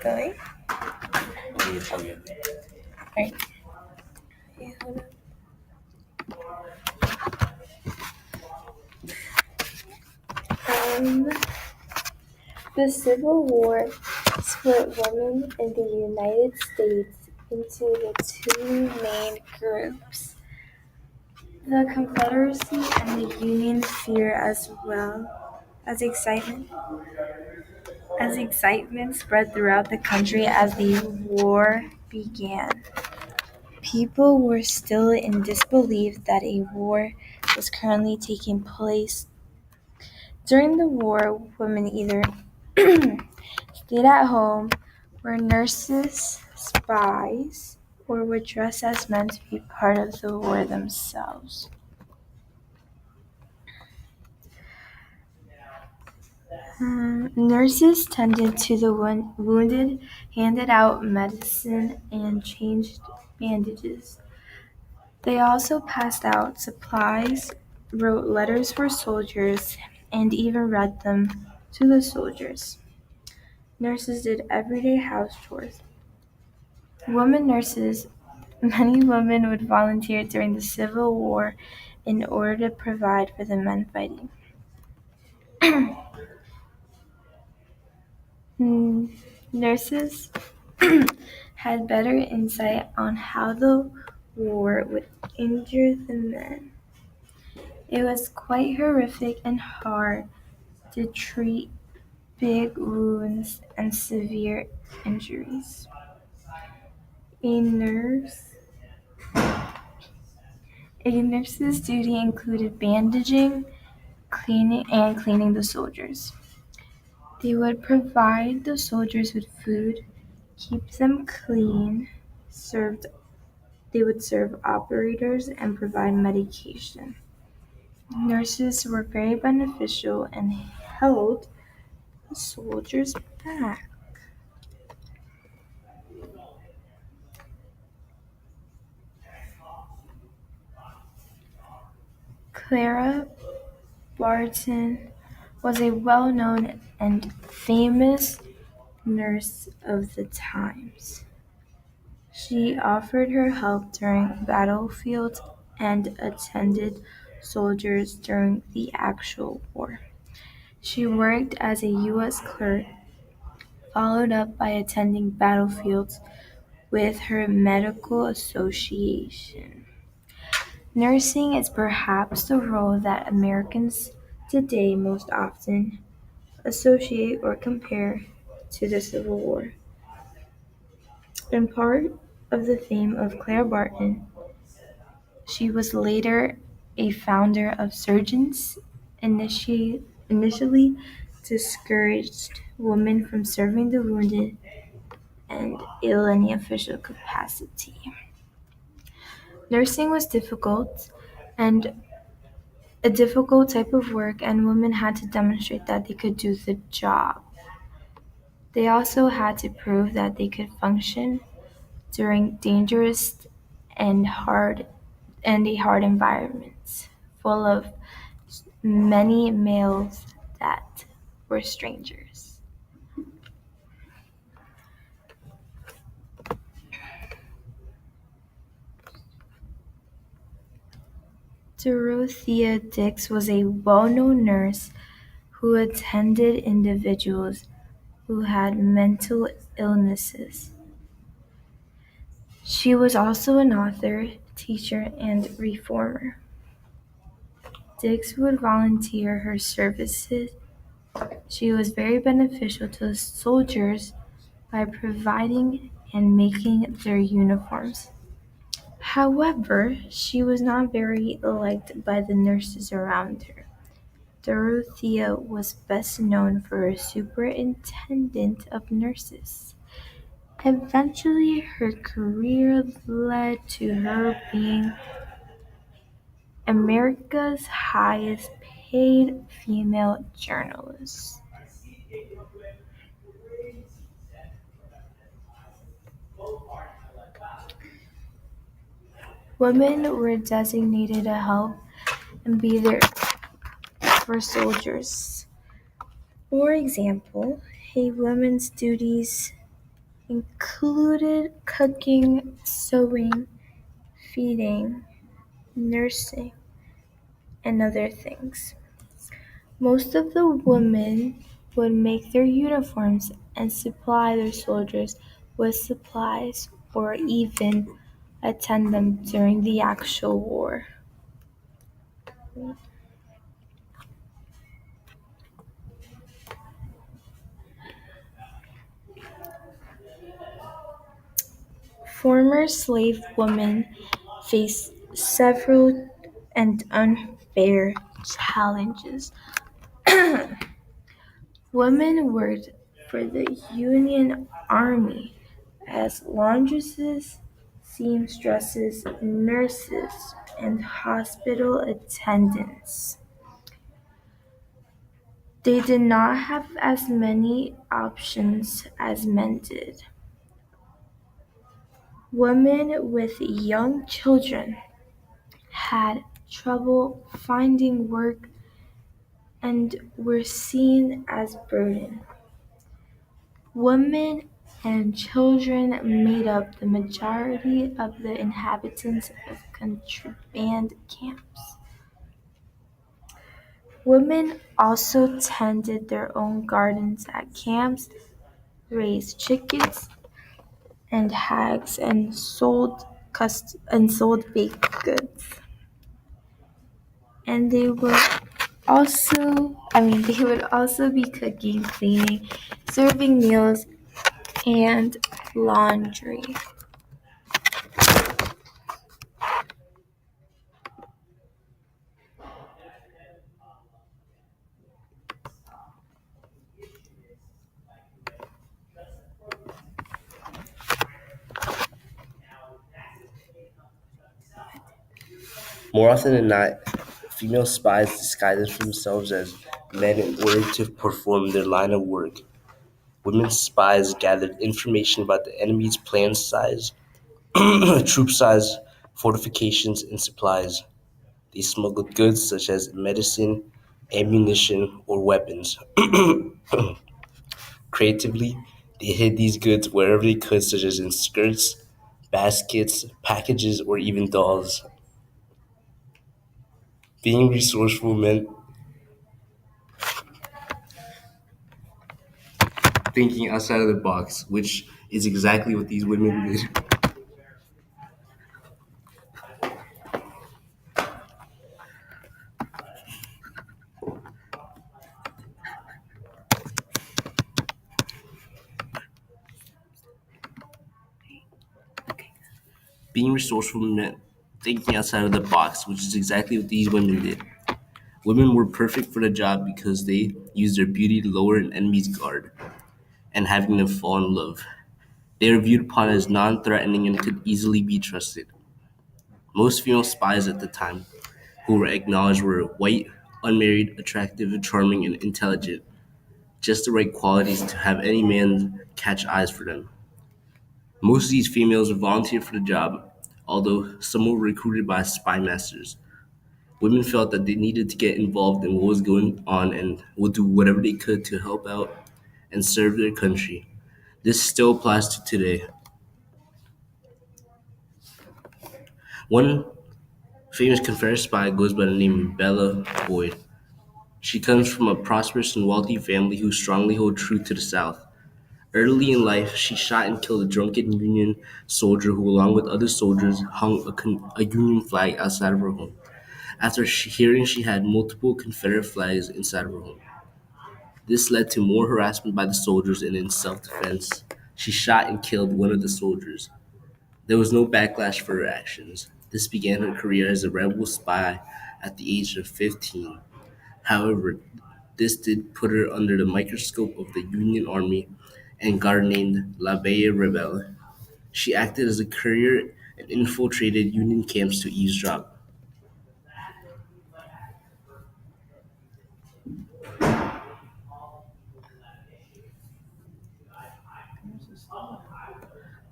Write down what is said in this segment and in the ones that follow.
going. Okay. Right. Yeah, hold on. The Civil War split women in the United States into the two main groups, the Confederacy and the Union, fear as well as excitement spread throughout the country as the war began. People were still in disbelief that a war was currently taking place. During the war, women either stayed at home, were nurses, spies, or were dressed as men to be part of the war themselves. Nurses tended to the wounded, handed out medicine, and changed bandages. They also passed out supplies, wrote letters for soldiers, and even read them to the soldiers. Nurses did everyday house chores. Women nurses, many women would volunteer during the Civil War in order to provide for the men fighting. Nurses had better insight on how the war would injure the men. It was quite horrific and hard to treat big wounds and severe injuries. A nurse a nurse's duty included bandaging, cleaning the soldiers. They would provide the soldiers with food, keep them clean, served they would serve operators and provide medication. Nurses were very beneficial and held the soldiers back. Clara Barton was a well-known and famous nurse of the times. She offered her help during battlefields and attended soldiers during the actual war. She worked as a U.S. clerk, followed up by attending battlefields with her medical association. Nursing is perhaps the role that Americans today most often associate or compare to the Civil War. In part of the fame of Clara Barton, she was later a founder of Surgeons initially discouraged women from serving the wounded and ill in any official capacity. Nursing was difficult and a difficult type of work, and women had to demonstrate that they could do the job. They also had to prove that they could function during dangerous and hard environments, full of many males that were strangers. Dorothea Dix was a well-known nurse who attended individuals who had mental illnesses. She was also an author, teacher, and reformer. Dix would volunteer her services. She was very beneficial to the soldiers by providing and making their uniforms. However, she was not very liked by the nurses around her. Dorothea was best known for her superintendent of nurses. Eventually, her career led to her being America's highest paid female journalist. Women were designated to help and be there for soldiers. For example, a woman's duties included cooking, sewing, feeding, nursing, and other things. Most of the women would make their uniforms and supply their soldiers with supplies or even attend them during the actual war. Former slave women faced several and unfair challenges. Women worked for the Union Army as laundresses, seamstresses, nurses, and hospital attendants. They did not have as many options as men did. Women with young children had trouble finding work and were seen as burden. Women and children made up the majority of the inhabitants of contraband camps. Women also tended their own gardens at camps, raised chickens and hags, and sold baked goods. And they would also be cooking, cleaning, serving meals, and laundry. More often than not, female spies disguised themselves as men in order to perform their line of work. Women spies gathered information about the enemy's plan size, troop size, fortifications, and supplies. They smuggled goods such as medicine, ammunition, or weapons. Creatively, they hid these goods wherever they could, such as in skirts, baskets, packages, or even dolls. Being resourceful meant thinking outside of the box, which is exactly what these women did. Being resourceful meant thinking outside of the box, which is exactly what these women did. Women were perfect for the job because they used their beauty to lower an enemy's guard and having them fall in love. They were viewed upon as non-threatening and could easily be trusted. Most female spies at the time who were acknowledged were white, unmarried, attractive, charming, and intelligent, just the right qualities to have any man catch eyes for them. Most of these females volunteered for the job, although some were recruited by spy masters. Women felt that they needed to get involved in what was going on and would do whatever they could to help out and serve their country. This still applies to today. One famous Confederate spy goes by the name of Bella Boyd. She comes from a prosperous and wealthy family who strongly hold true to the South. Early in life, she shot and killed a drunken Union soldier who, along with other soldiers, hung a Union flag outside of her home. After hearing she had multiple Confederate flags inside of her home. This led to more harassment by the soldiers, and in self-defense, she shot and killed one of the soldiers. There was no backlash for her actions. This began her career as a rebel spy at the age of 15. However, this did put her under the microscope of the Union Army and guard named La Belle Rebelle. She acted as a courier and infiltrated Union camps to eavesdrop.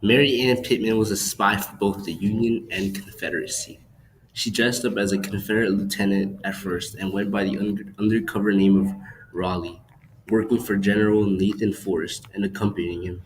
Mary Ann Pittman was a spy for both the Union and Confederacy. She dressed up as a Confederate lieutenant at first and went by the undercover name of Raleigh, working for General Nathan Forrest and accompanying him.